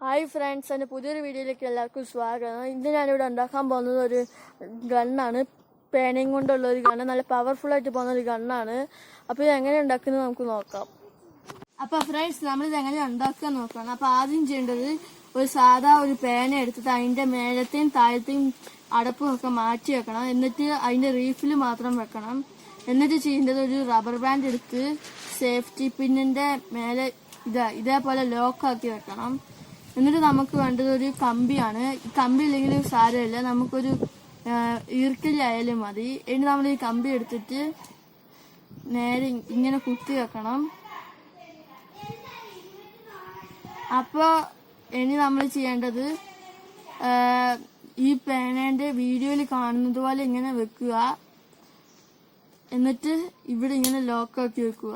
Hi friends, എൻ്റെ പുതിയൊരു വീഡിയോയിലേക്ക് എല്ലാവർക്കും സ്വാഗതം. ഇന്ന് ഞാനിവിടെ ഉണ്ടാക്കാൻ പോകുന്നത് ഒരു ഗണ്ണാണ്. പേനയും കൊണ്ടുള്ള ഒരു ഗണ്ണ്, നല്ല പവർഫുള്ളായിട്ട് പോകുന്ന ഒരു ഗണ്ണാണ്. അപ്പോൾ ഇത് എങ്ങനെ ഉണ്ടാക്കുന്നത് നമുക്ക് നോക്കാം. അപ്പോൾ ഫ്രണ്ട്സ്, നമ്മളിത് എങ്ങനെ ഉണ്ടാക്കാൻ നോക്കണം. അപ്പോൾ ആദ്യം ചെയ്യേണ്ടത് ഒരു സാധാ ഒരു പേന എടുത്തിട്ട് അതിൻ്റെ മേലത്തെയും താഴത്തെയും അടപ്പും ഒക്കെ മാറ്റി വെക്കണം. എന്നിട്ട് അതിൻ്റെ റീഫിൽ മാത്രം വെക്കണം. എന്നിട്ട് ചെയ്യേണ്ടത് ഒരു റബ്ബർ ബാൻഡ് എടുത്ത് സേഫ്റ്റി പിന്നിൻ്റെ മേലെ ഇതേപോലെ ലോക്കാക്കി വെക്കണം. എന്നിട്ട് നമുക്ക് വേണ്ടത് ഒരു കമ്പിയാണ്. കമ്പി ഇല്ലെങ്കിൽ സാരമില്ല, നമുക്കൊരു ഈർക്കലായാലും മതി. ഇനി നമ്മൾ ഈ കമ്പി എടുത്തിട്ട് നേരെ ഇങ്ങനെ കുത്തി വെക്കണം. അപ്പോൾ ഇനി നമ്മൾ ചെയ്യേണ്ടത് ഈ പേനേൻ്റെ വീഡിയോയിൽ കാണുന്നത് പോലെ ഇങ്ങനെ വെക്കുക. എന്നിട്ട് ഇവിടെ ഇങ്ങനെ ലോക്കാക്കി വെക്കുക.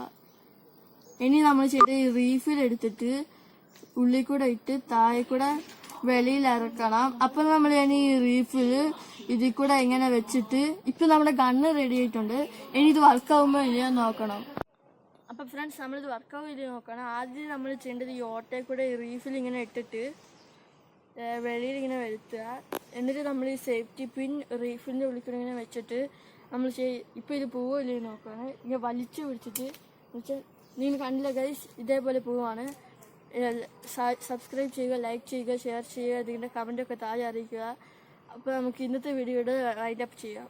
ഇനി നമ്മൾ ചെയ്ത ഈ റീഫിൽ എടുത്തിട്ട് ഉള്ളിൽ കൂടെ ഇട്ട് താഴെ കൂടെ വെളിയിൽ ഇറക്കണം. അപ്പൊ നമ്മൾ ഇനി ഈ റീഫിൽ ഇതിൽ കൂടെ ഇങ്ങനെ വെച്ചിട്ട് ഇപ്പൊ നമ്മുടെ ഗണ്ണ് റെഡി ആയിട്ടുണ്ട്. ഇനി ഇത് വർക്കാവുമ്പോ ഇല്ല നോക്കണം. അപ്പൊ ഫ്രണ്ട്സ്, നമ്മളിത് വർക്കാവില്ല നോക്കണം. ആദ്യം നമ്മൾ ചെയ്യേണ്ടത് ഈ ഓട്ടയിൽ കൂടെ ഈ റീഫിൽ ഇങ്ങനെ ഇട്ടിട്ട് വെളിയിൽ ഇങ്ങനെ വരുത്തുക. എന്നിട്ട് നമ്മൾ ഈ സേഫ്റ്റി പിൻ റീഫിലിന്റെ ഉള്ളിൽ കൂടെ ഇങ്ങനെ വെച്ചിട്ട് നമ്മൾ ഇപ്പൊ ഇത് പോവില്ലേ നോക്കണം. ഇങ്ങനെ വലിച്ചു പിടിച്ചിട്ട് നിങ്ങൾ കണ്ടില്ല ഗൈസ്, ഇതേപോലെ പോവാണ്. സബ്സ്ക്രൈബ് ചെയ്യുക, ലൈക്ക് ചെയ്യുക, ഷെയർ ചെയ്യുക, ഇതിൻ്റെ കമൻറ്റൊക്കെ താഴെ അറിയിക്കുക. അപ്പോൾ നമുക്ക് ഇന്നത്തെ വീഡിയോയുടെ വൈൻഡ് അപ്പ് ചെയ്യാം.